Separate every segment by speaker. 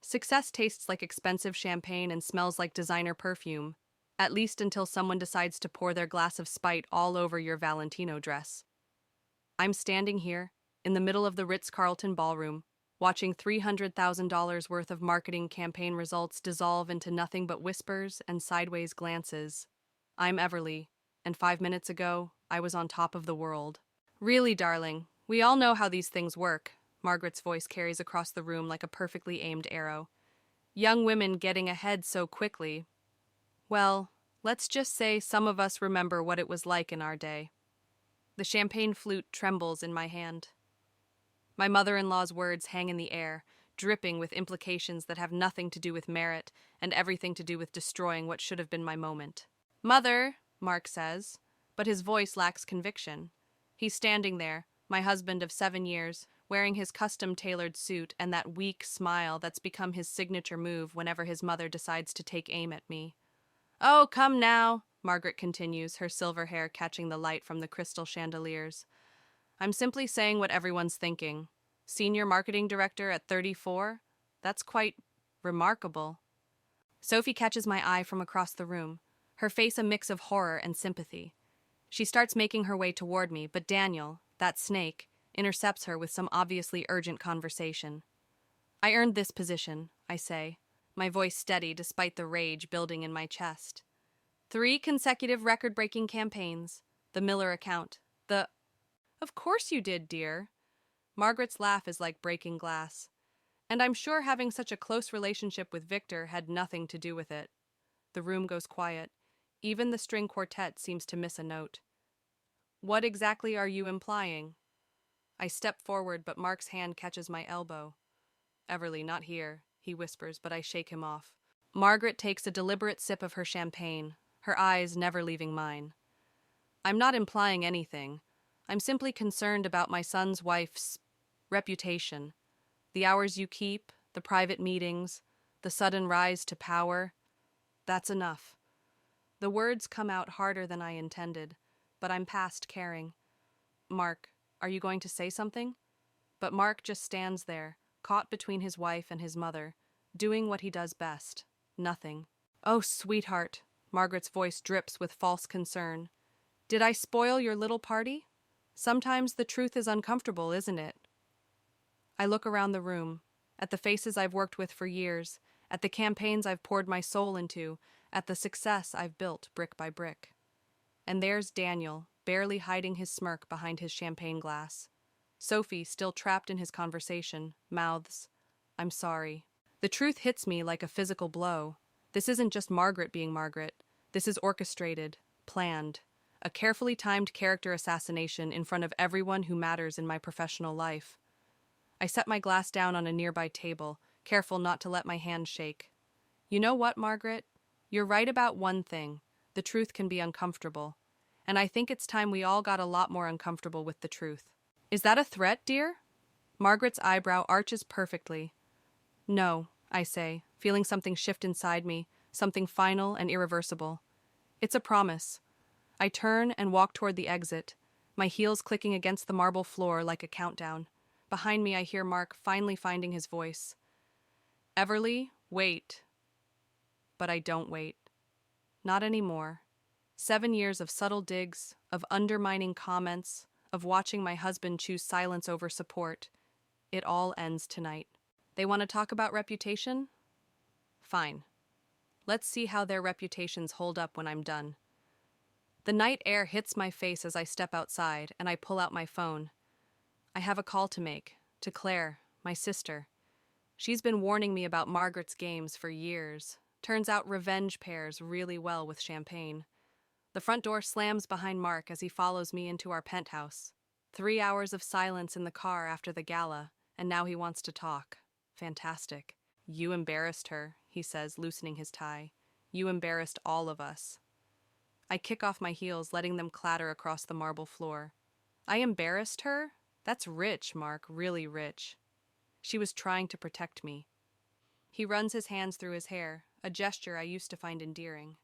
Speaker 1: Success tastes like expensive champagne and smells like designer perfume, at least until someone decides to pour their glass of spite all over your Valentino dress. I'm standing here, in the middle of the Ritz-Carlton ballroom, watching $300,000 worth of marketing campaign results dissolve into nothing but whispers and sideways glances. I'm Everly, and 5 minutes ago, I was on top of the world. Really, darling, we all know how these things work, Margaret's voice carries across the room like a perfectly aimed arrow. Young women getting ahead so quickly. Well, let's just say some of us remember what it was like in our day. The champagne flute trembles in my hand. My mother-in-law's words hang in the air, dripping with implications that have nothing to do with merit and everything to do with destroying what should have been my moment. "Mother," Mark says, but his voice lacks conviction. He's standing there, my husband of 7 years, wearing his custom-tailored suit and that weak smile that's become his signature move whenever his mother decides to take aim at me. "Oh, come now," Margaret continues, her silver hair catching the light from the crystal chandeliers. "I'm simply saying what everyone's thinking. Senior marketing director at 34? That's quite remarkable." Sophie catches my eye from across the room, her face a mix of horror and sympathy. She starts making her way toward me, but Daniel, that snake, intercepts her with some obviously urgent conversation. "I earned this position," I say, my voice steady despite the rage building in my chest. 3 consecutive record-breaking campaigns, the Miller account, the... "Of course you did, dear." Margaret's laugh is like breaking glass. "And I'm sure having such a close relationship with Victor had nothing to do with it." The room goes quiet. Even the string quartet seems to miss a note. "What exactly are you implying?" I step forward, but Mark's hand catches my elbow. "Everly, not here," he whispers, but I shake him off. Margaret takes a deliberate sip of her champagne, her eyes never leaving mine. "I'm not implying anything. I'm simply concerned about my son's wife's reputation. The hours you keep, the private meetings, the sudden rise to power. That's enough." The words come out harder than I intended, but I'm past caring. "Mark, are you going to say something?" But Mark just stands there, caught between his wife and his mother, doing what he does best. Nothing. "Oh, sweetheart," Margaret's voice drips with false concern. "Did I spoil your little party? Sometimes the truth is uncomfortable, isn't it?" I look around the room, at the faces I've worked with for years, at the campaigns I've poured my soul into, at the success I've built brick by brick. And there's Daniel, barely hiding his smirk behind his champagne glass. Sophie, still trapped in his conversation, mouths, "I'm sorry." The truth hits me like a physical blow. This isn't just Margaret being Margaret. This is orchestrated, planned. A carefully timed character assassination in front of everyone who matters in my professional life. I set my glass down on a nearby table, careful not to let my hand shake. "You know what, Margaret? You're right about one thing. The truth can be uncomfortable. And I think it's time we all got a lot more uncomfortable with the truth." "Is that a threat, dear?" Margaret's eyebrow arches perfectly. "No," I say, feeling something shift inside me, something final and irreversible. "It's a promise." I turn and walk toward the exit, my heels clicking against the marble floor like a countdown. Behind me, I hear Mark finally finding his voice. "Everly, wait." But I don't wait. Not anymore. 7 years of subtle digs, of undermining comments, of watching my husband choose silence over support. It all ends tonight. They want to talk about reputation? Fine. Let's see how their reputations hold up when I'm done. The night air hits my face as I step outside, and I pull out my phone. I have a call to make, to Claire, my sister. She's been warning me about Margaret's games for years. Turns out revenge pairs really well with champagne. The front door slams behind Mark as he follows me into our penthouse. 3 hours of silence in the car after the gala, and now he wants to talk. Fantastic. "You embarrassed her," he says, loosening his tie. "You embarrassed all of us." I kick off my heels, letting them clatter across the marble floor. "I embarrassed her? That's rich, Mark, really rich." "She was trying to protect me." He runs his hands through his hair, a gesture I used to find endearing.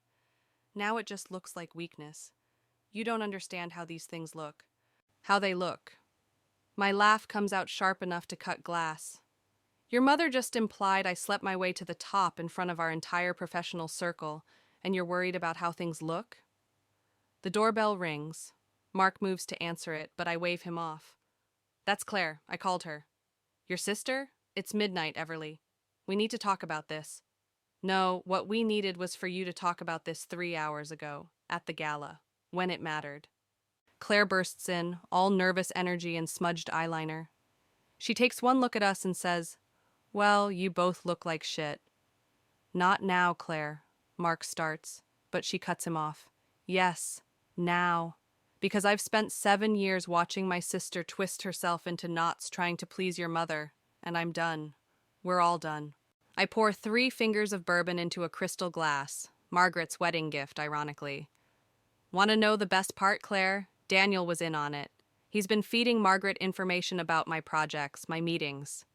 Speaker 1: "Now it just looks like weakness. You don't understand how these things look." "How they look." My laugh comes out sharp enough to cut glass. Your mother just implied I slept my way to the top in front of our entire professional circle, and you're worried about how things look? The doorbell rings. Mark moves to answer it, but I wave him off. That's Claire. I called her. Your sister? It's midnight, Everly. We need to talk about this. No, what we needed was for you to talk about this 3 hours ago, at the gala, when it mattered. Claire bursts in, all nervous energy and smudged eyeliner. She takes one look at us and says, "Well, you both look like shit." "Not now, Claire," Mark starts, but she cuts him off. "Yes, now. Because I've spent 7 years watching my sister twist herself into knots trying to please your mother, and I'm done. We're all done." I pour 3 fingers of bourbon into a crystal glass, Margaret's wedding gift, ironically. Want to know the best part, Claire? Daniel was in on it. He's been feeding Margaret information about my projects, my meetings.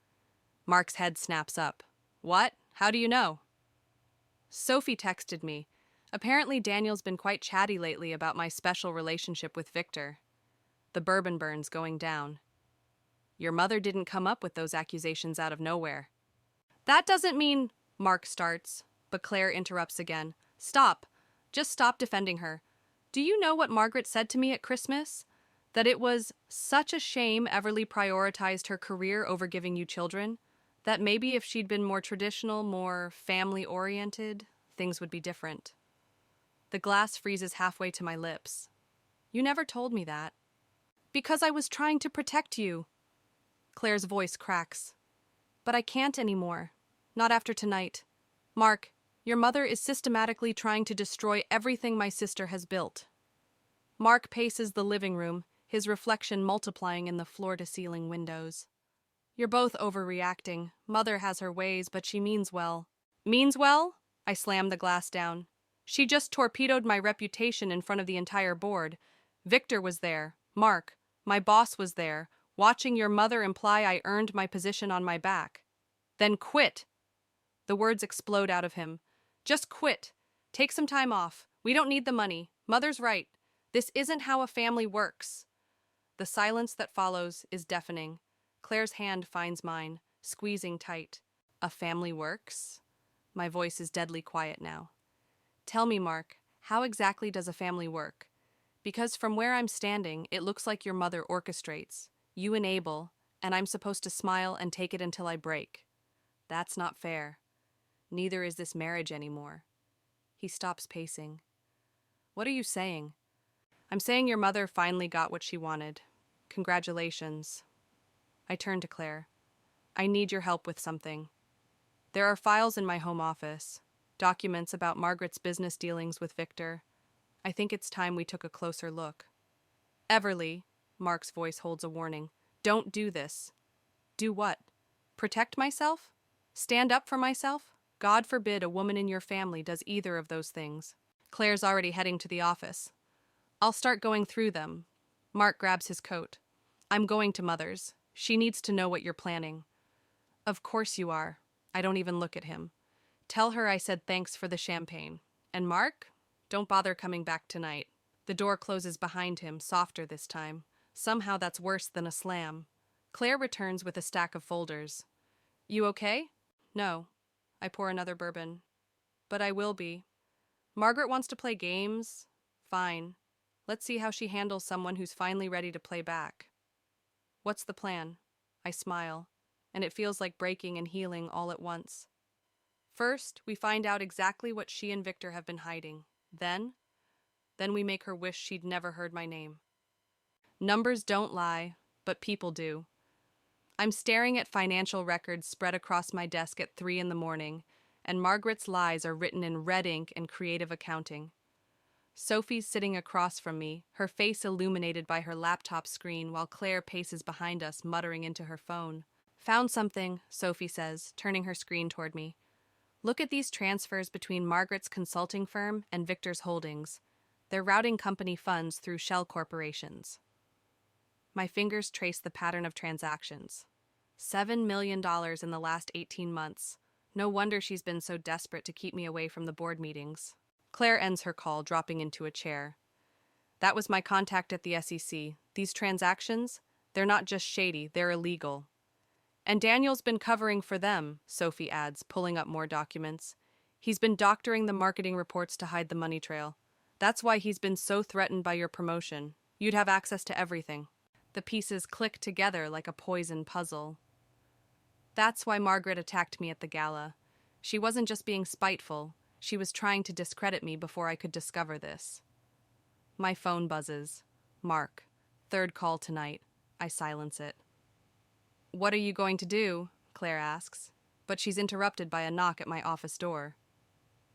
Speaker 1: Mark's head snaps up. What? How do you know? Sophie texted me. Apparently Daniel's been quite chatty lately about my special relationship with Victor. The bourbon burn's going down. Your mother didn't come up with those accusations out of nowhere. That doesn't mean... Mark starts, but Claire interrupts again. Stop. Just stop defending her. Do you know what Margaret said to me at Christmas? That it was such a shame Everly prioritized her career over giving you children? That maybe if she'd been more traditional, more family-oriented, things would be different. The glass freezes halfway to my lips. You never told me that. Because I was trying to protect you. Claire's voice cracks. But I can't anymore. Not after tonight. Mark, your mother is systematically trying to destroy everything my sister has built. Mark paces the living room, his reflection multiplying in the floor-to-ceiling windows. You're both overreacting. Mother has her ways, but she means well. Means well? I slammed the glass down. She just torpedoed my reputation in front of the entire board. Victor was there. Mark, my boss was there, watching your mother imply I earned my position on my back. Then quit. The words explode out of him. Just quit. Take some time off. We don't need the money. Mother's right. This isn't how a family works. The silence that follows is deafening. Claire's hand finds mine, squeezing tight. A family works? My voice is deadly quiet now. Tell me, Mark, how exactly does a family work? Because from where I'm standing, it looks like your mother orchestrates. You enable, and I'm supposed to smile and take it until I break. That's not fair. Neither is this marriage anymore. He stops pacing. What are you saying? I'm saying your mother finally got what she wanted. Congratulations. I turn to Claire. I need your help with something. There are files in my home office, documents about Margaret's business dealings with Victor. I think it's time we took a closer look. Everly, Mark's voice holds a warning. Don't do this. Do what? Protect myself? Stand up for myself? God forbid a woman in your family does either of those things. Claire's already heading to the office. I'll start going through them. Mark grabs his coat. I'm going to Mother's. She needs to know what you're planning. Of course you are. I don't even look at him. Tell her I said thanks for the champagne. And Mark, don't bother coming back tonight. The door closes behind him, softer this time. Somehow that's worse than a slam. Claire returns with a stack of folders. You okay? No. I pour another bourbon. But I will be. Margaret wants to play games? Fine. Let's see how she handles someone who's finally ready to play back. What's the plan? I smile, and it feels like breaking and healing all at once. First, we find out exactly what she and Victor have been hiding. Then we make her wish she'd never heard my name. Numbers don't lie, but people do. I'm staring at financial records spread across my desk at 3 a.m, and Margaret's lies are written in red ink and creative accounting. Sophie's sitting across from me, her face illuminated by her laptop screen while Claire paces behind us, muttering into her phone. Found something, Sophie says, turning her screen toward me. Look at these transfers between Margaret's consulting firm and Victor's holdings. They're routing company funds through shell corporations. My fingers trace the pattern of transactions. $7 million in the last 18 months. No wonder she's been so desperate to keep me away from the board meetings. Claire ends her call, dropping into a chair. That was my contact at the SEC. These transactions, they're not just shady, they're illegal. And Daniel's been covering for them, Sophie adds, pulling up more documents. He's been doctoring the marketing reports to hide the money trail. That's why he's been so threatened by your promotion. You'd have access to everything. The pieces click together like a poison puzzle. That's why Margaret attacked me at the gala. She wasn't just being spiteful, she was trying to discredit me before I could discover this. My phone buzzes. Mark. Third call tonight. I silence it. What are you going to do? Claire asks, but she's interrupted by a knock at my office door.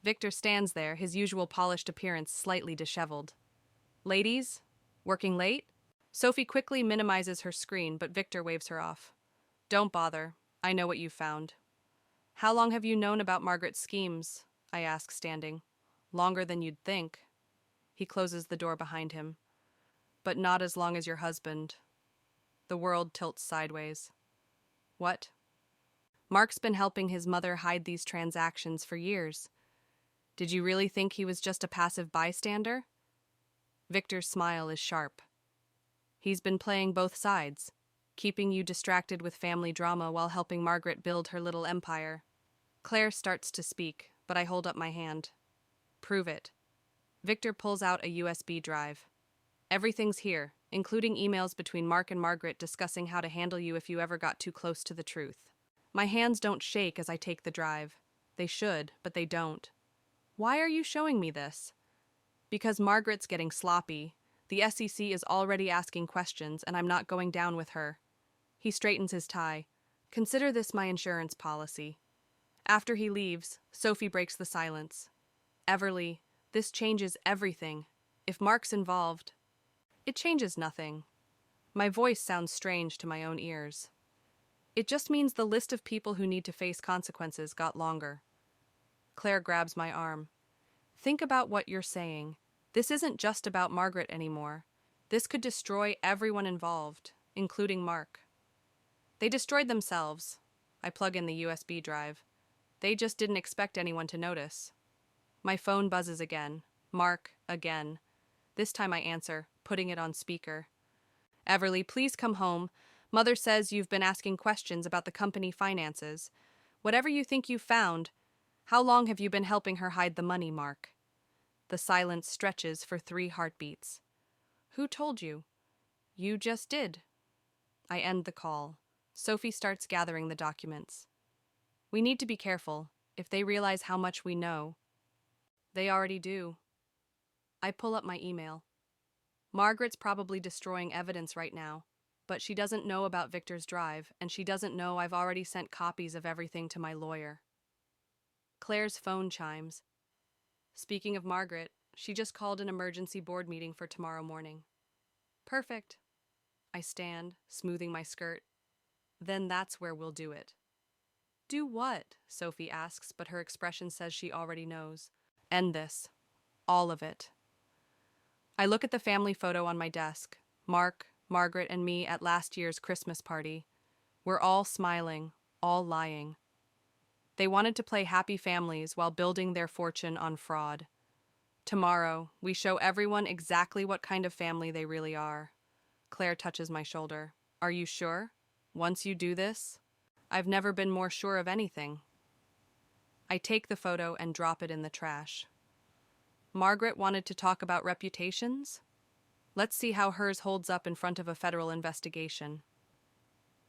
Speaker 1: Victor stands there, his usual polished appearance slightly disheveled. Ladies? Working late? Sophie quickly minimizes her screen, but Victor waves her off. Don't bother. I know what you've found. How long have you known about Margaret's schemes? I ask, standing. Longer than you'd think. He closes the door behind him. But not as long as your husband. The world tilts sideways. What? Mark's been helping his mother hide these transactions for years. Did you really think he was just a passive bystander? Victor's smile is sharp. He's been playing both sides, keeping you distracted with family drama while helping Margaret build her little empire. Claire starts to speak, but I hold up my hand. Prove it. Victor pulls out a USB drive. Everything's here, including emails between Mark and Margaret discussing how to handle you if you ever got too close to the truth. My hands don't shake as I take the drive. They should, but they don't. Why are you showing me this? Because Margaret's getting sloppy. The SEC is already asking questions, and I'm not going down with her. He straightens his tie. Consider this my insurance policy. After he leaves, Sophie breaks the silence. Everly, this changes everything. If Mark's involved, it changes nothing. My voice sounds strange to my own ears. It just means the list of people who need to face consequences got longer. Claire grabs my arm. Think about what you're saying. This isn't just about Margaret anymore. This could destroy everyone involved, including Mark. They destroyed themselves. I plug in the USB drive. They just didn't expect anyone to notice. My phone buzzes again. Mark, again. This time I answer, putting it on speaker. Everly, please come home. Mother says you've been asking questions about the company finances. Whatever you think you've found, how long have you been helping her hide the money, Mark? The silence stretches for 3 heartbeats. Who told you? You just did. I end the call. Sophie starts gathering the documents. We need to be careful. If they realize how much we know, they already do. I pull up my email. Margaret's probably destroying evidence right now, but she doesn't know about Victor's drive, and she doesn't know I've already sent copies of everything to my lawyer. Claire's phone chimes. Speaking of Margaret, she just called an emergency board meeting for tomorrow morning. Perfect. I stand, smoothing my skirt. Then that's where we'll do it. Do what? Sophie asks, but her expression says she already knows. End this. All of it. I look at the family photo on my desk. Mark, Margaret, and me at last year's Christmas party. We're all smiling, all lying. They wanted to play happy families while building their fortune on fraud. Tomorrow, we show everyone exactly what kind of family they really are. Claire touches my shoulder. Are you sure? Once you do this? I've never been more sure of anything. I take the photo and drop it in the trash. Margaret wanted to talk about reputations? Let's see how hers holds up in front of a federal investigation.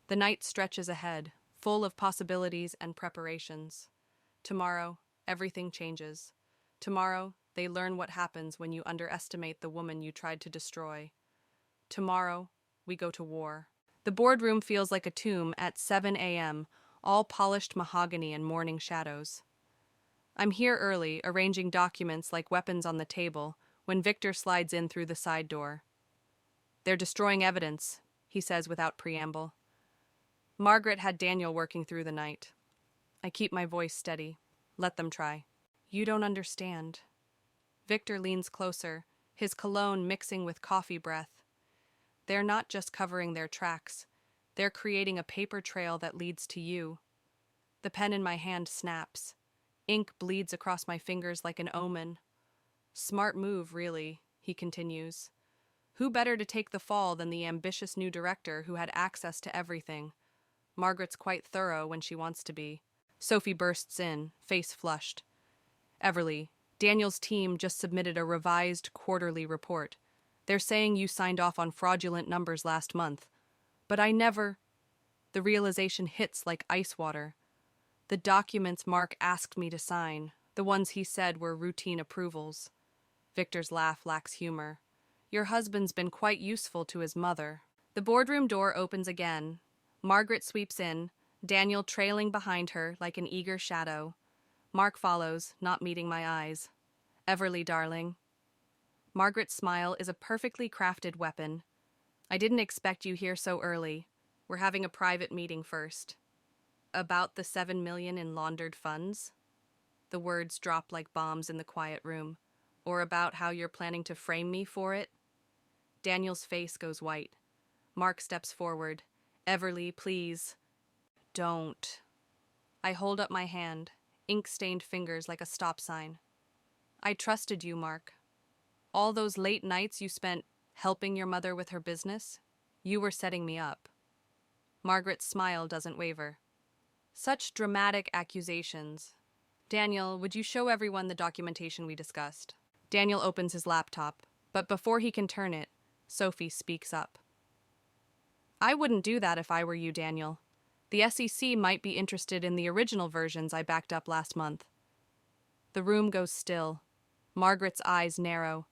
Speaker 1: The night stretches ahead, full of possibilities and preparations. Tomorrow, everything changes. Tomorrow, they learn what happens when you underestimate the woman you tried to destroy. Tomorrow, we go to war. The boardroom feels like a tomb at 7 a.m., all polished mahogany and morning shadows. I'm here early, arranging documents like weapons on the table, when Victor slides in through the side door. They're destroying evidence, he says without preamble. Margaret had Daniel working through the night. I keep my voice steady. Let them try. You don't understand. Victor leans closer, his cologne mixing with coffee breath. They're not just covering their tracks. They're creating a paper trail that leads to you. The pen in my hand snaps. Ink bleeds across my fingers like an omen. Smart move, really, he continues. Who better to take the fall than the ambitious new director who had access to everything? Margaret's quite thorough when she wants to be. Sophie bursts in, face flushed. Everly, Daniel's team just submitted a revised quarterly report. They're saying you signed off on fraudulent numbers last month. But I never... The realization hits like ice water. The documents Mark asked me to sign, the ones he said were routine approvals. Victor's laugh lacks humor. Your husband's been quite useful to his mother. The boardroom door opens again. Margaret sweeps in, Daniel trailing behind her like an eager shadow. Mark follows, not meeting my eyes. Everly, darling. Margaret's smile is a perfectly crafted weapon. I didn't expect you here so early. We're having a private meeting first. About the $7 million in laundered funds? The words drop like bombs in the quiet room. Or about how you're planning to frame me for it? Daniel's face goes white. Mark steps forward. Everly, please. Don't. I hold up my hand, ink-stained fingers like a stop sign. I trusted you, Mark. All those late nights you spent helping your mother with her business, you were setting me up. Margaret's smile doesn't waver. Such dramatic accusations. Daniel, would you show everyone the documentation we discussed? Daniel opens his laptop, but before he can turn it, Sophie speaks up. I wouldn't do that if I were you, Daniel. The SEC might be interested in the original versions I backed up last month. The room goes still. Margaret's eyes narrow.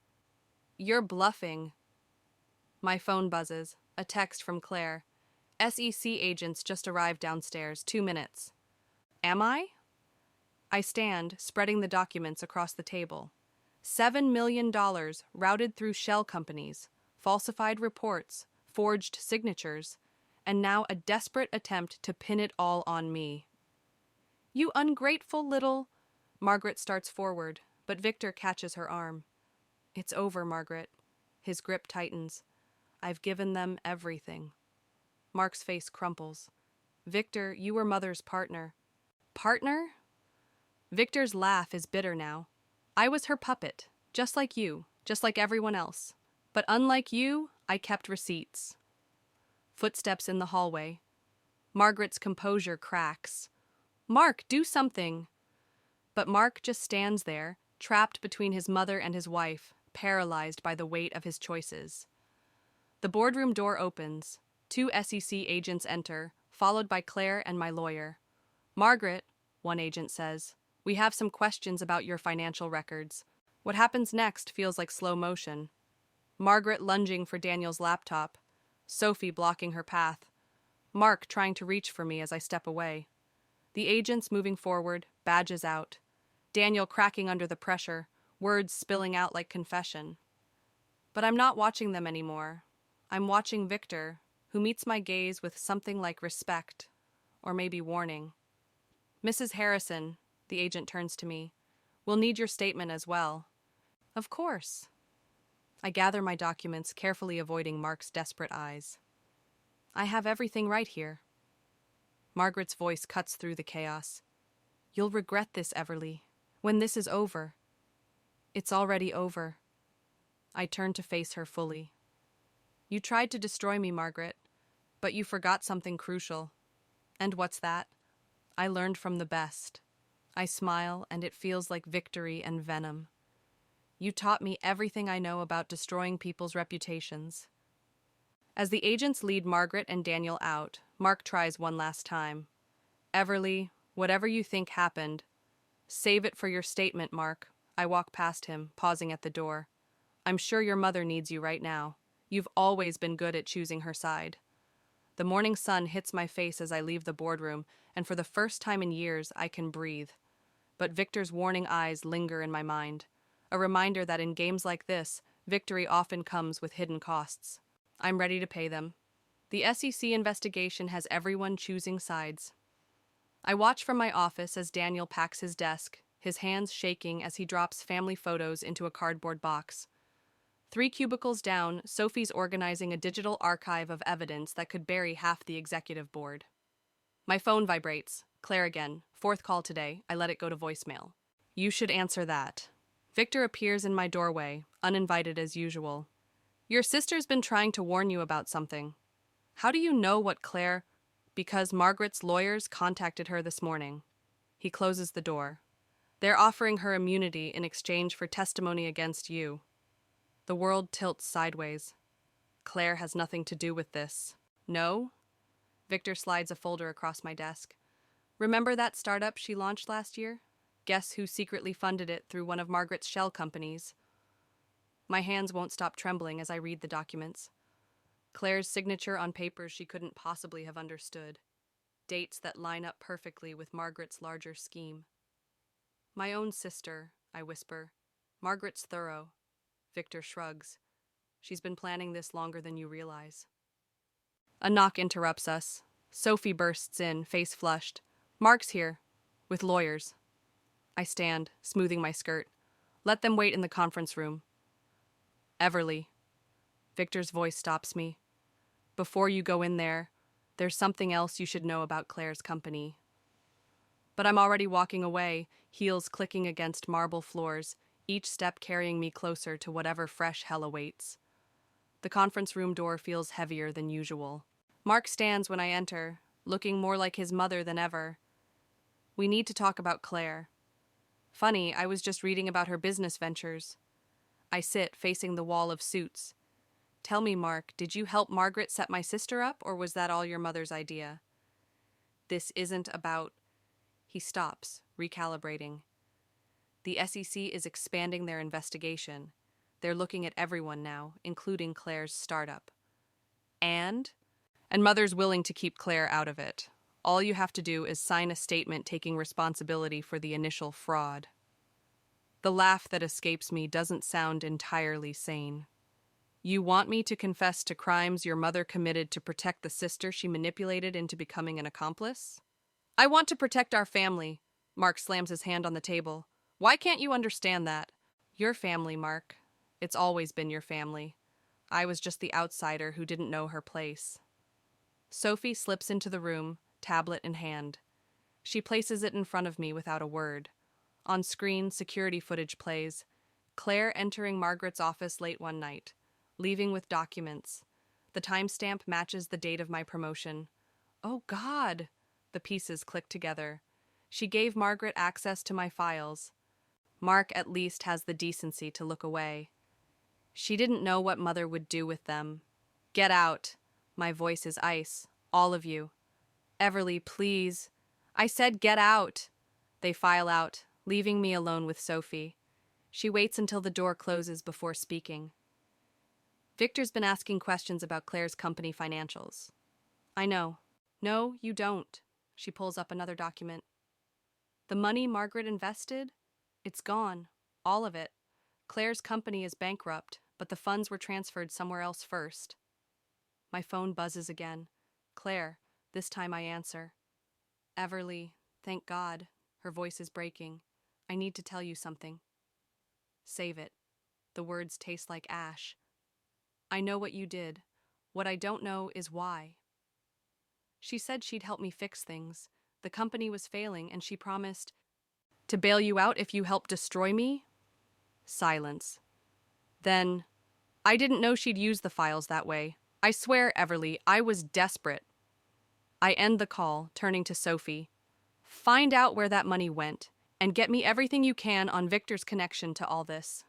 Speaker 1: You're bluffing. My phone buzzes. A text from Claire. SEC agents just arrived downstairs, 2 minutes. Am I? I stand, spreading the documents across the table. $7 million routed through shell companies, falsified reports, forged signatures, and now a desperate attempt to pin it all on me. You ungrateful little... Margaret starts forward, but Victor catches her arm. It's over, Margaret. His grip tightens. I've given them everything. Mark's face crumples. Victor, you were Mother's partner. Partner? Victor's laugh is bitter now. I was her puppet, just like you, just like everyone else. But unlike you, I kept receipts. Footsteps in the hallway. Margaret's composure cracks. Mark, do something. But Mark just stands there, trapped between his mother and his wife, paralyzed by the weight of his choices. The boardroom door opens. 2 SEC agents enter, followed by Claire and my lawyer. Margaret, one agent says, we have some questions about your financial records. What happens next feels like slow motion. Margaret lunging for Daniel's laptop. Sophie blocking her path. Mark trying to reach for me as I step away. The agents moving forward, badges out. Daniel cracking under the pressure, words spilling out like confession. But I'm not watching them anymore. I'm watching Victor, who meets my gaze with something like respect, or maybe warning. Mrs. Harrison, the agent turns to me, we'll need your statement as well. Of course. I gather my documents, carefully avoiding Mark's desperate eyes. I have everything right here. Margaret's voice cuts through the chaos. You'll regret this, Everly, when this is over. It's already over. I turn to face her fully. You tried to destroy me, Margaret, but you forgot something crucial. And what's that? I learned from the best. I smile, and it feels like victory and venom. You taught me everything I know about destroying people's reputations. As the agents lead Margaret and Daniel out, Mark tries one last time. Everly, whatever you think happened, save it for your statement, Mark. I walk past him, pausing at the door. I'm sure your mother needs you right now. You've always been good at choosing her side. The morning sun hits my face as I leave the boardroom, and for the first time in years, I can breathe. But Victor's warning eyes linger in my mind, a reminder that in games like this, victory often comes with hidden costs. I'm ready to pay them. The SEC investigation has everyone choosing sides. I watch from my office as Daniel packs his desk, his hands shaking as he drops family photos into a cardboard box. 3 cubicles down, Sophie's organizing a digital archive of evidence that could bury half the executive board. My phone vibrates. Claire again. 4th call today. I let it go to voicemail. You should answer that. Victor appears in my doorway, uninvited as usual. Your sister's been trying to warn you about something. How do you know what Claire... Because Margaret's lawyers contacted her this morning. He closes the door. They're offering her immunity in exchange for testimony against you. The world tilts sideways. Claire has nothing to do with this. No? Victor slides a folder across my desk. Remember that startup she launched last year? Guess who secretly funded it through one of Margaret's shell companies? My hands won't stop trembling as I read the documents. Claire's signature on papers she couldn't possibly have understood. Dates that line up perfectly with Margaret's larger scheme. My own sister, I whisper. Margaret's thorough. Victor shrugs. She's been planning this longer than you realize. A knock interrupts us. Sophie bursts in, face flushed. Mark's here. With lawyers. I stand, smoothing my skirt. Let them wait in the conference room. Everly. Victor's voice stops me. Before you go in there, there's something else you should know about Claire's company. But I'm already walking away, heels clicking against marble floors, each step carrying me closer to whatever fresh hell awaits. The conference room door feels heavier than usual. Mark stands when I enter, looking more like his mother than ever. We need to talk about Claire. Funny, I was just reading about her business ventures. I sit, facing the wall of suits. Tell me, Mark, did you help Margaret set my sister up, or was that all your mother's idea? This isn't about... He stops, recalibrating. The SEC is expanding their investigation. They're looking at everyone now, including Claire's startup. And Mother's willing to keep Claire out of it. All you have to do is sign a statement taking responsibility for the initial fraud. The laugh that escapes me doesn't sound entirely sane. You want me to confess to crimes your mother committed to protect the sister she manipulated into becoming an accomplice? I want to protect our family. Mark slams his hand on the table. Why can't you understand that? Your family, Mark. It's always been your family. I was just the outsider who didn't know her place. Sophie slips into the room, tablet in hand. She places it in front of me without a word. On screen, security footage plays. Claire entering Margaret's office late one night, leaving with documents. The timestamp matches the date of my promotion. Oh, God! The pieces click together. She gave Margaret access to my files. Mark at least has the decency to look away. She didn't know what Mother would do with them. Get out. My voice is ice. All of you. Everly, please. I said get out. They file out, leaving me alone with Sophie. She waits until the door closes before speaking. Victor's been asking questions about Claire's company financials. I know. No, you don't. She pulls up another document. The money Margaret invested? It's gone. All of it. Claire's company is bankrupt, but the funds were transferred somewhere else first. My phone buzzes again. Claire. This time I answer. Everly, thank God. Her voice is breaking. I need to tell you something. Save it. The words taste like ash. I know what you did. What I don't know is why. She said she'd help me fix things. The company was failing, and she promised to bail you out if you helped destroy me? Silence. Then, I didn't know she'd use the files that way. I swear, Everly, I was desperate. I end the call, turning to Sophie. Find out where that money went, and get me everything you can on Victor's connection to all this.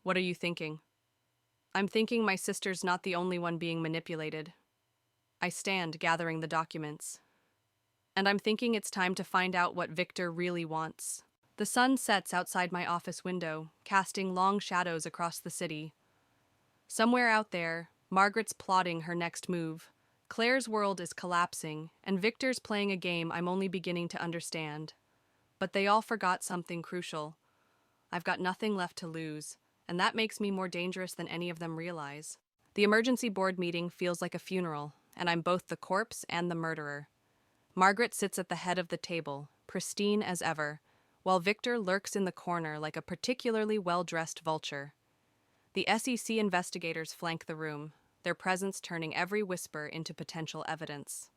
Speaker 1: What are you thinking? I'm thinking my sister's not the only one being manipulated. I stand, gathering the documents. And I'm thinking it's time to find out what Victor really wants. The sun sets outside my office window, casting long shadows across the city. Somewhere out there, Margaret's plotting her next move. Claire's world is collapsing, and Victor's playing a game I'm only beginning to understand. But they all forgot something crucial. I've got nothing left to lose, and that makes me more dangerous than any of them realize. The emergency board meeting feels like a funeral, and I'm both the corpse and the murderer. Margaret sits at the head of the table, pristine as ever, while Victor lurks in the corner like a particularly well-dressed vulture. The SEC investigators flank the room, their presence turning every whisper into potential evidence.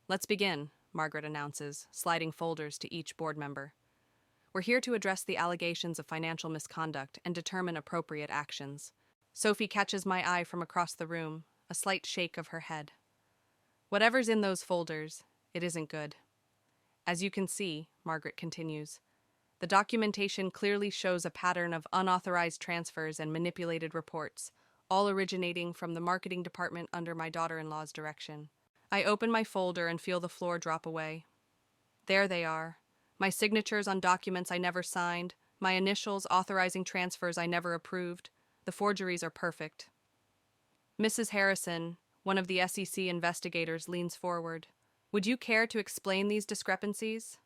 Speaker 1: Let's begin, Margaret announces, sliding folders to each board member. We're here to address the allegations of financial misconduct and determine appropriate actions. Sophie catches my eye from across the room, a slight shake of her head. Whatever's in those folders, it isn't good. As you can see, Margaret continues, the documentation clearly shows a pattern of unauthorized transfers and manipulated reports, all originating from the marketing department under my daughter-in-law's direction. I open my folder and feel the floor drop away. There they are. My signatures on documents I never signed, my initials authorizing transfers I never approved. The forgeries are perfect. Mrs. Harrison, one of the SEC investigators, leans forward. Would you care to explain these discrepancies?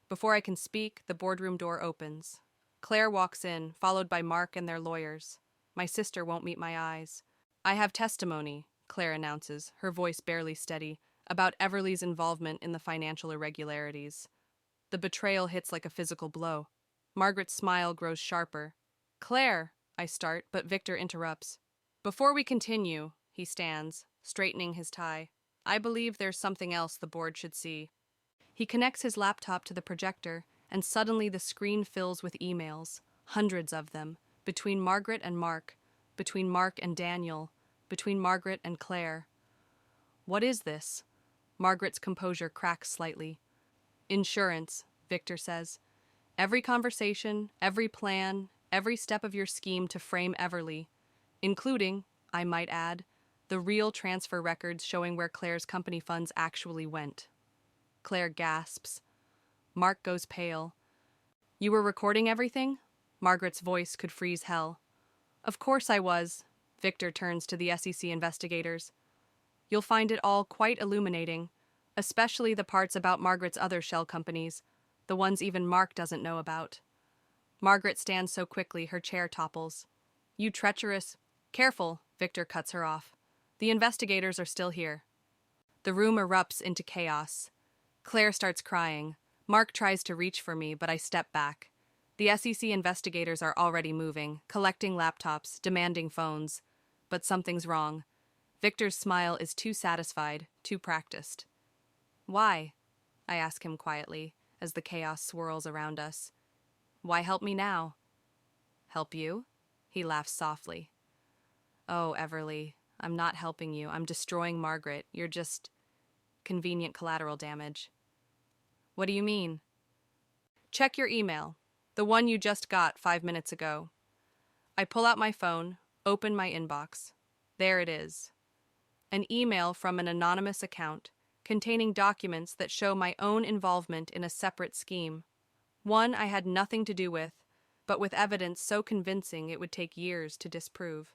Speaker 1: Before I can speak, the boardroom door opens. Claire walks in, followed by Mark and their lawyers. My sister won't meet my eyes. I have testimony, Claire announces, her voice barely steady, about Everly's involvement in the financial irregularities. The betrayal hits like a physical blow. Margaret's smile grows sharper. Claire, I start, but Victor interrupts. Before we continue, he stands, straightening his tie. I believe there's something else the board should see. He connects his laptop to the projector, and suddenly the screen fills with emails, hundreds of them, between Margaret and Mark, between Mark and Daniel, between Margaret and Claire. What is this? Margaret's composure cracks slightly. Insurance, Victor says. Every conversation, every plan, every step of your scheme to frame Everly, including, I might add, the real transfer records showing where Claire's company funds actually went. Claire gasps. Mark goes pale. You were recording everything? Margaret's voice could freeze hell. Of course I was. Victor turns to the SEC investigators. You'll find it all quite illuminating, especially the parts about Margaret's other shell companies, the ones even Mark doesn't know about. Margaret stands so quickly her chair topples. You treacherous... Careful, Victor cuts her off. The investigators are still here. The room erupts into chaos. Claire starts crying. Mark tries to reach for me, but I step back. The SEC investigators are already moving, collecting laptops, demanding phones. But something's wrong. Victor's smile is too satisfied, too practiced. Why? I ask him quietly, as the chaos swirls around us. Why help me now? Help you? He laughs softly. Oh, Everly, I'm not helping you. I'm destroying Margaret. You're just convenient collateral damage. What do you mean? Check your email, the one you just got 5 minutes ago. I pull out my phone, open my inbox. There it is. An email from an anonymous account containing documents that show my own involvement in a separate scheme. One I had nothing to do with, but with evidence so convincing it would take years to disprove.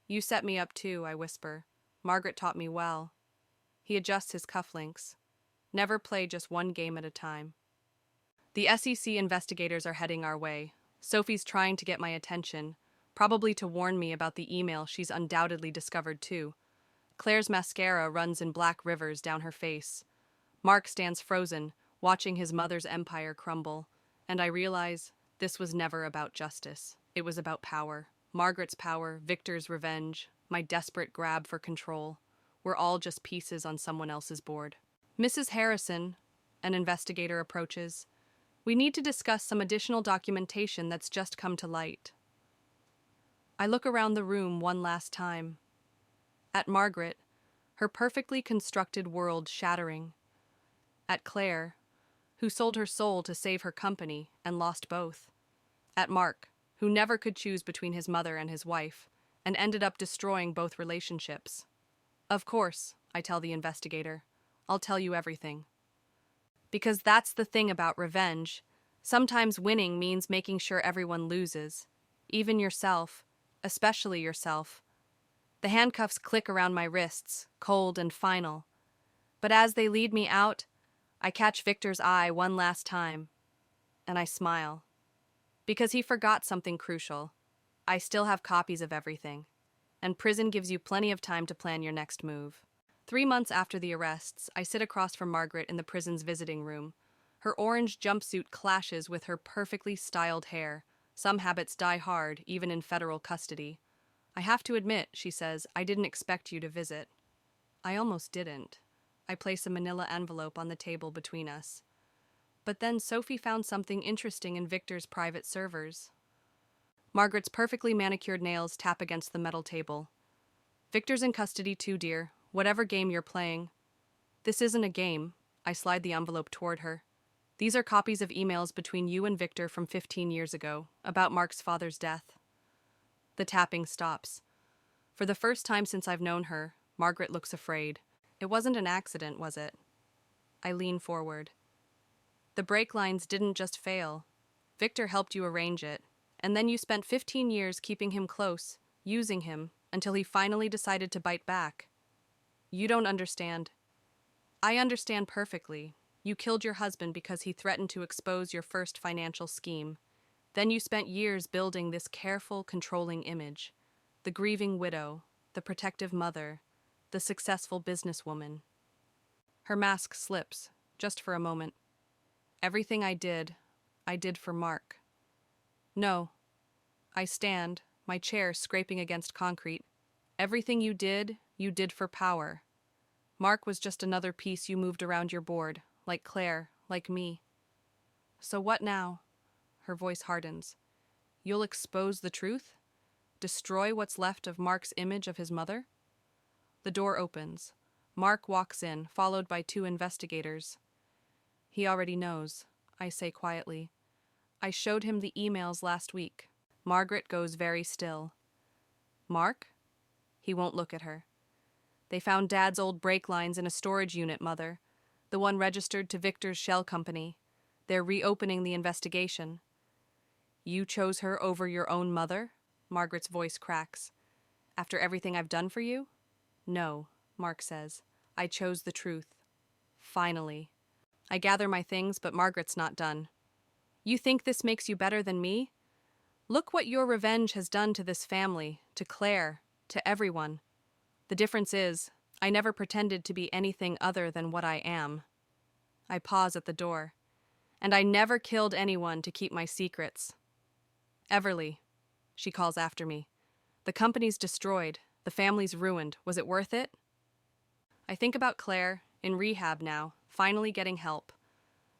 Speaker 1: You set me up too, I whisper. Margaret taught me well. He adjusts his cufflinks. Never play just one game at a time. The SEC investigators are heading our way. Sophie's trying to get my attention, probably to warn me about the email she's undoubtedly discovered too. Claire's mascara runs in black rivers down her face. Mark stands frozen, watching his mother's empire crumble, and I realize this was never about justice. It was about power. Margaret's power, Victor's revenge, my desperate grab for control. We're all just pieces on someone else's board. Mrs. Harrison, an investigator approaches. We need to discuss some additional documentation that's just come to light. I look around the room one last time. At Margaret, her perfectly constructed world shattering. At Claire, who sold her soul to save her company and lost both. At Mark, who never could choose between his mother and his wife, and ended up destroying both relationships. Of course, I tell the investigator, I'll tell you everything. Because that's the thing about revenge. Sometimes winning means making sure everyone loses, even yourself, especially yourself. The handcuffs click around my wrists, cold and final. But as they lead me out, I catch Victor's eye one last time, and I smile. Because he forgot something crucial. I still have copies of everything, and prison gives you plenty of time to plan your next move. 3 months after the arrests, I sit across from Margaret in the prison's visiting room. Her orange jumpsuit clashes with her perfectly styled hair. Some habits die hard, even in federal custody. I have to admit, she says, I didn't expect you to visit. I almost didn't. I place a manila envelope on the table between us. But then Sophie found something interesting in Victor's private servers. Margaret's perfectly manicured nails tap against the metal table. Victor's in custody too, dear. Whatever game you're playing, This isn't a game. I slide the envelope toward her. These are copies of emails between you and Victor from 15 years ago, about Mark's father's death. The tapping stops. For the first time since I've known her, Margaret looks afraid. It wasn't an accident, was it? I lean forward. The brake lines didn't just fail. Victor helped you arrange it, and then you spent 15 years keeping him close, using him, until he finally decided to bite back. You don't understand. I understand perfectly. You killed your husband because he threatened to expose your first financial scheme. Then you spent years building this careful, controlling image. The grieving widow, the protective mother, the successful businesswoman. Her mask slips, just for a moment. Everything I did for Mark. No. I stand, my chair scraping against concrete. Everything you did for power. Mark was just another piece you moved around your board, like Claire, like me. So what now? Her voice hardens. You'll expose the truth? Destroy what's left of Mark's image of his mother? The door opens. Mark walks in, followed by 2 investigators. He already knows, I say quietly. I showed him the emails last week. Margaret goes very still. Mark? He won't look at her. They found Dad's old brake lines in a storage unit, Mother. The one registered to Victor's shell company. They're reopening the investigation. You chose her over your own mother? Margaret's voice cracks. After everything I've done for you? No, Mark says. I chose the truth. Finally. I gather my things, but Margaret's not done. You think this makes you better than me? Look what your revenge has done to this family, to Claire, to everyone. The difference is, I never pretended to be anything other than what I am. I pause at the door. And I never killed anyone to keep my secrets. Everly, she calls after me. The company's destroyed. The family's ruined. Was it worth it? I think about Claire, in rehab now, finally getting help.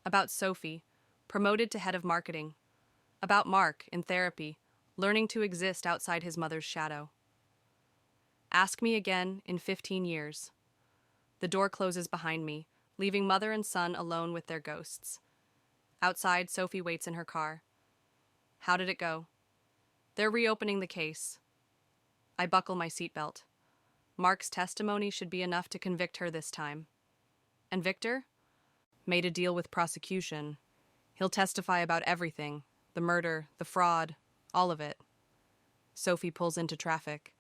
Speaker 1: About Sophie, promoted to head of marketing. About Mark, in therapy, learning to exist outside his mother's shadow. Ask me again in 15 years. The door closes behind me, leaving mother and son alone with their ghosts. Outside, Sophie waits in her car. How did it go? They're reopening the case. I buckle my seatbelt. Mark's testimony should be enough to convict her this time. And Victor? Made a deal with prosecution. He'll testify about everything. The murder, the fraud, all of it. Sophie pulls into traffic.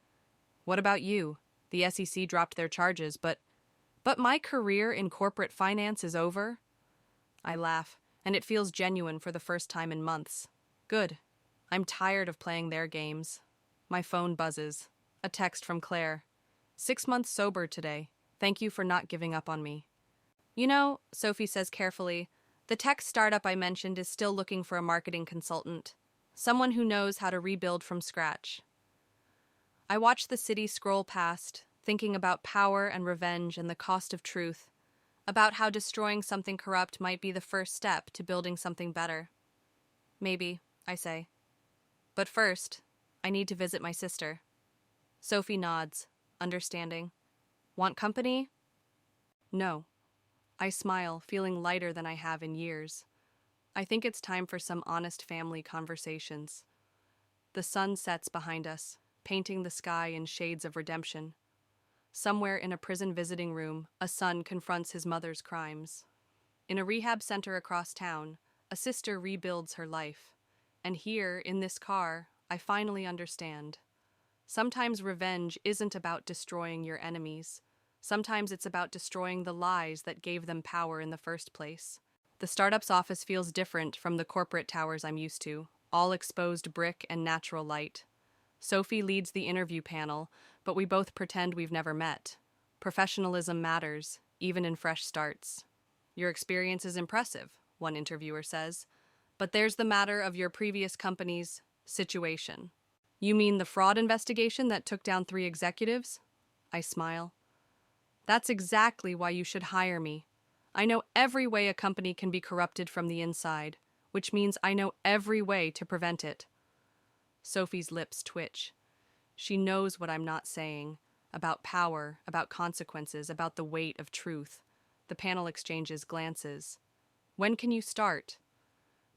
Speaker 1: What about you? The SEC dropped their charges, but my career in corporate finance is over? I laugh, and it feels genuine for the first time in months. Good. I'm tired of playing their games. My phone buzzes. A text from Claire. 6 months sober today. Thank you for not giving up on me. You know, Sophie says carefully, the tech startup I mentioned is still looking for a marketing consultant. Someone who knows how to rebuild from scratch. I watch the city scroll past, thinking about power and revenge and the cost of truth, about how destroying something corrupt might be the first step to building something better. Maybe, I say. But first, I need to visit my sister. Sophie nods, understanding. Want company? No. I smile, feeling lighter than I have in years. I think it's time for some honest family conversations. The sun sets behind us, painting the sky in shades of redemption. Somewhere in a prison visiting room, a son confronts his mother's crimes. In a rehab center across town, a sister rebuilds her life. And here, in this car, I finally understand. Sometimes revenge isn't about destroying your enemies. Sometimes it's about destroying the lies that gave them power in the first place. The startup's office feels different from the corporate towers I'm used to, all exposed brick and natural light. Sophie leads the interview panel, but we both pretend we've never met. Professionalism matters, even in fresh starts. Your experience is impressive, one interviewer says, but there's the matter of your previous company's situation. You mean the fraud investigation that took down 3 executives? I smile. That's exactly why you should hire me. I know every way a company can be corrupted from the inside, which means I know every way to prevent it. Sophie's lips twitch. She knows what I'm not saying, about power, about consequences, about the weight of truth. The panel exchanges glances. When can you start?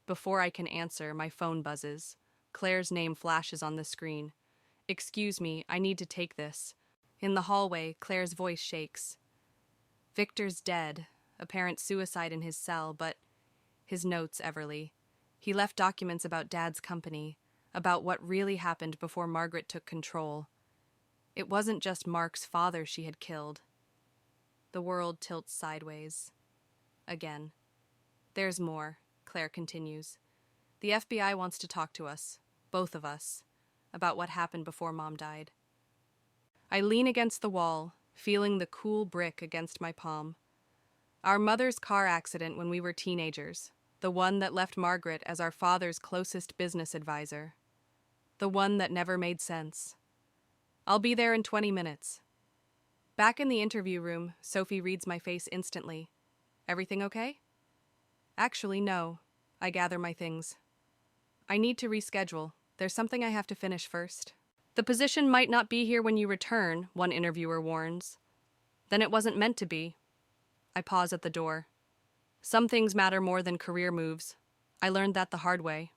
Speaker 1: Before I can answer, my phone buzzes. Claire's name flashes on the screen. Excuse me, I need to take this. In the hallway, Claire's voice shakes. Victor's dead. Apparent suicide in his cell, but his notes, Everly. He left documents about Dad's company, about what really happened before Margaret took control. It wasn't just Mark's father she had killed. The world tilts sideways. Again. There's more, Claire continues. The FBI wants to talk to us, both of us, about what happened before Mom died. I lean against the wall, feeling the cool brick against my palm. Our mother's car accident when we were teenagers, the one that left Margaret as our father's closest business advisor. The one that never made sense. I'll be there in 20 minutes. Back in the interview room, Sophie reads my face instantly. Everything okay? Actually, no. I gather my things. I need to reschedule. There's something I have to finish first. The position might not be here when you return, one interviewer warns. Then it wasn't meant to be. I pause at the door. Some things matter more than career moves. I learned that the hard way.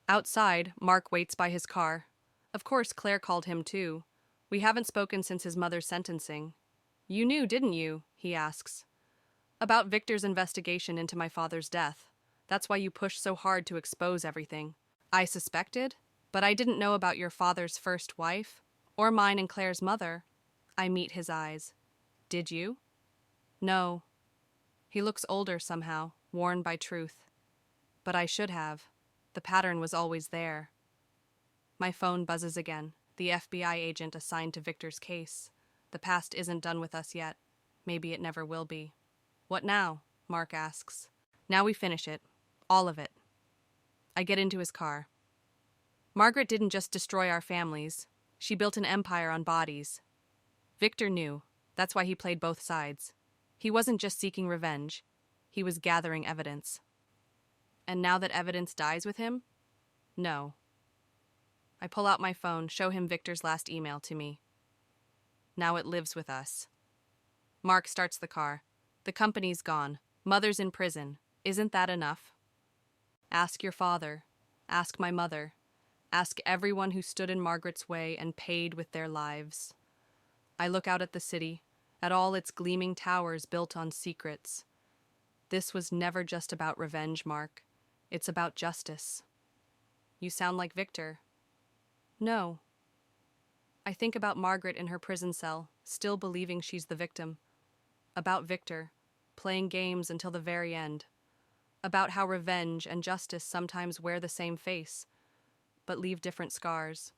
Speaker 1: Outside, Mark waits by his car. Of course, Claire called him too. We haven't spoken since his mother's sentencing. You knew, didn't you? He asks. About Victor's investigation into my father's death. That's why you pushed so hard to expose everything. I suspected, but I didn't know about your father's first wife, or mine and Claire's mother. I meet his eyes. Did you? No. He looks older somehow, worn by truth. But I should have. The pattern was always there. My phone buzzes again. The FBI agent assigned to Victor's case. The past isn't done with us yet. Maybe it never will be. What now? Mark asks. Now we finish it. All of it. I get into his car. Margaret didn't just destroy our families. She built an empire on bodies. Victor knew. That's why he played both sides. He wasn't just seeking revenge. He was gathering evidence. And now that evidence dies with him? No. I pull out my phone, show him Victor's last email to me. Now it lives with us. Mark starts the car. The company's gone. Mother's in prison. Isn't that enough? Ask your father. Ask my mother. Ask everyone who stood in Margaret's way and paid with their lives. I look out at the city, at all its gleaming towers built on secrets. This was never just about revenge, Mark. It's about justice. You sound like Victor. No. I think about Margaret in her prison cell, still believing she's the victim. About Victor, playing games until the very end. About how revenge and justice sometimes wear the same face, but leave different scars.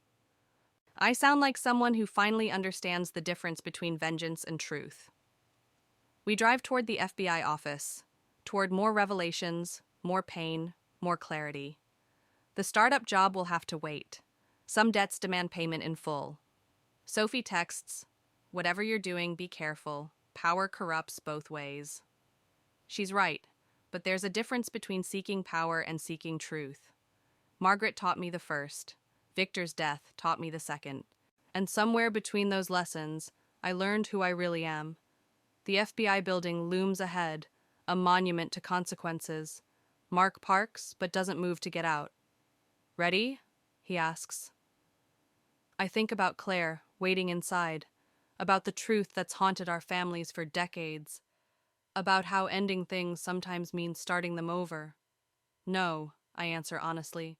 Speaker 1: I sound like someone who finally understands the difference between vengeance and truth. We drive toward the FBI office, toward more revelations, more pain, more clarity. The startup job will have to wait. Some debts demand payment in full. Sophie texts, "Whatever you're doing, be careful. Power corrupts both ways." She's right, but there's a difference between seeking power and seeking truth. Margaret taught me the first. Victor's death taught me the second. And somewhere between those lessons, I learned who I really am. The FBI building looms ahead, a monument to consequences. Mark parks, but doesn't move to get out. Ready? He asks. I think about Claire, waiting inside, about the truth that's haunted our families for decades, about how ending things sometimes means starting them over. No, I answer honestly,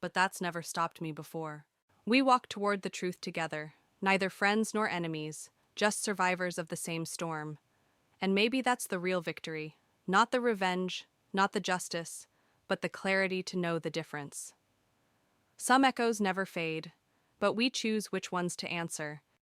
Speaker 1: but that's never stopped me before. We walk toward the truth together, neither friends nor enemies, just survivors of the same storm. And maybe that's the real victory, not the revenge, not the justice, but the clarity to know the difference. Some echoes never fade, but we choose which ones to answer.